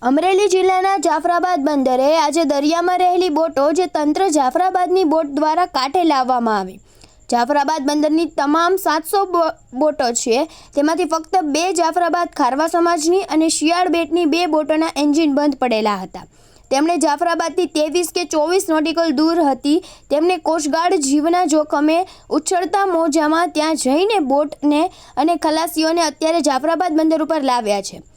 અમરેલી જિલ્લાના જાફરાબાદ બંદરે આજે દરિયામાં રહેલી બોટો જે તંત્ર જાફરાબાદની બોટ દ્વારા કાંઠે લાવવામાં આવી। જાફરાબાદ બંદરની તમામ 700 બોટો છે, તેમાંથી ફક્ત 2 જાફરાબાદ ખારવા સમાજની અને શિયાળ બેટની 2 બોટોના એન્જિન બંધ પડેલા હતા। તેમણે જાફરાબાદથી 23 કે 24 નોટિકલ દૂર હતી। તેમણે કોસ્ટગાર્ડ જીવના જોખમે ઉછળતા મોજામાં ત્યાં જઈને બોટને અને ખલાસીઓને અત્યારે જાફરાબાદ બંદર ઉપર લાવ્યા છે।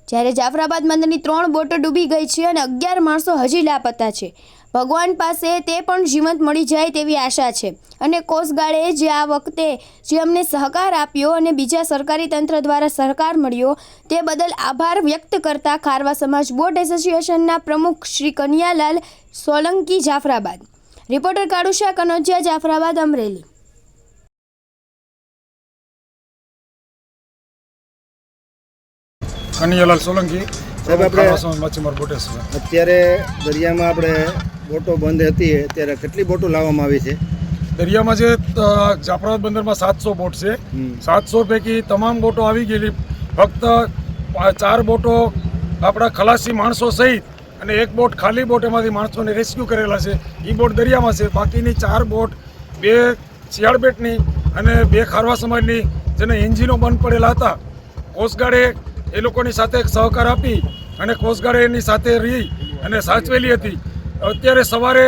જ્યારે જાફરાબાદ બંદરની 3 બોટો ડૂબી ગઈ છે અને 11 માણસો હજી લાપતા છે। ભગવાન પાસે તે પણ જીવંત મળી જાય તેવી આશા છે અને કોસ્ટગાર્ડે જે આ વખતે જે અમને સહકાર આપ્યો અને બીજા સરકારી તંત્ર દ્વારા સહકાર મળ્યો તે બદલ આભાર વ્યક્ત કરતા ખારવા સમાજ બોટ એસોસિએશનના પ્રમુખ શ્રી કનૈયાલાલ સોલંકી જાફરાબાદ। રિપોર્ટર કાળુશા કનોજિયા, જાફરાબાદ, અમરેલી। કનૈયાલાલ સોલંકી સાહેબ, આપણે માછીમાર બોટ એસોસિએશન। અત્યારે દરિયામાં આપણે બોટો બંધ હતી, ત્યારે કેટલી બોટો લાવવામાં આવી છે? દરિયામાં જે જાફરાબાદ બંદરમાં 700 બોટ છે, 700 પૈકી તમામ બોટો આવી ગયેલી। ફક્ત 4 બોટો આપણા ખલાસી માણસો સહિત અને 1 બોટ ખાલી બોટ એમાંથી માણસોને રેસ્ક્યુ કરેલા છે, એ બોટ દરિયામાં છે। બાકીની 4 બોટ 2 શિયાળ બેટની અને 2 ખારવા સમાજની જેને એન્જિનો બંધ પડેલા હતા, કોસ્ટગાર્ડે એ લોકોની સાથે સહકાર આપી અને કોસ્ટગાર્ડે એની સાથે રહી અને સાચવેલી હતી। અત્યારે સવારે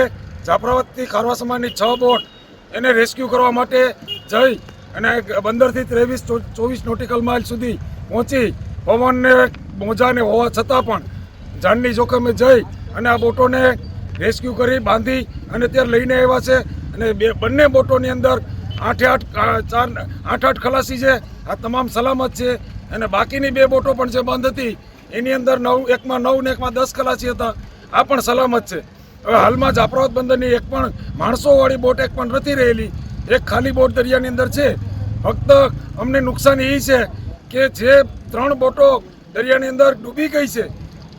જાફરાબાદથી ખારવા સમાજની 6 બોટ એને રેસ્ક્યુ કરવા માટે જઈ અને બંદરથી 23-24 નોટિકલ માઇલ સુધી પહોંચી પવનને મોજાને હોવા છતાં પણ જાનની જોખમે જઈ અને આ બોટોને રેસ્ક્યુ કરી બાંધી અને ત્યારે લઈને આવ્યા છે અને બંને બોટોની અંદર 8 ખલાસી છે, આ તમામ સલામત છે। અને બાકીની 2 બોટો પણ જે બંધ હતી એની અંદર 9, એકમાં 9 ને એકમાં 10 ખલાસી હતા, આ પણ સલામત છે। હવે હાલમાં જાફરાબાદ બંદરની એક પણ માણસોવાળી બોટ એક પણ નથી રહેલી, એક ખાલી બોટ દરિયાની અંદર છે। ફક્ત અમને નુકસાન એ છે કે જે 3 બોટો દરિયાની અંદર ડૂબી ગઈ છે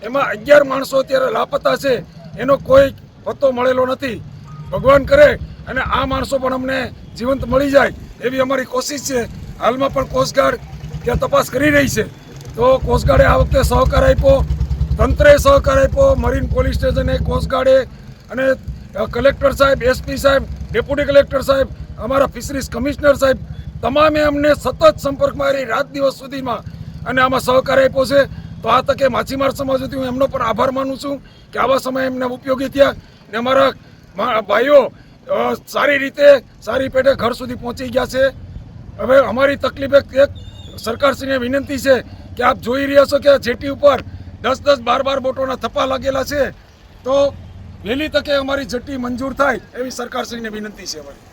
એમાં 11 માણસો અત્યારે લાપતા છે, એનો કોઈ પત્તો મળેલો નથી। ભગવાન કરે અને આ માણસો પણ અમને જીવંત મળી જાય એવી અમારી કોશિશ છે। હાલમાં પણ કોસ્ટગાર્ડ ત્યાં તપાસ કરી રહી છે, તો કોસ્ટગાર્ડે આ વખતે સહકાર આપ્યો, તંત્રે સહકાર આપ્યો, મરીન પોલીસ સ્ટેશને, કોસ્ટગાર્ડે અને કલેક્ટર સાહેબ, એસપી સાહેબ, ડેપ્યુટી કલેક્ટર સાહેબ, અમારા ફિશરીઝ કમિશનર સાહેબ તમામે અમને સતત સંપર્કમાં રહી રાત દિવસ સુધીમાં અને આમાં સહકાર આપ્યો છે। તો આ તકે માછીમાર સમાજ વતી હું એમનો પણ આભાર માનું છું કે આવા સમયે એમને ઉપયોગી થયા ને અમારા ભાઈઓ સારી રીતે સારી પેટે ઘર સુધી પહોંચી ગયા છે। હવે અમારી તકલીફ એક સરકારશ્રીને વિનંતી છે કે આપ જોઈ રહ્યા છો કે જેટી ઉપર 10-10, 12-12 બોટોના થપ્પા લાગેલા છે, તો વહેલી તકે અમારી જેટી મંજૂર થાય એવી સરકારશ્રીને વિનંતી છે અમારી।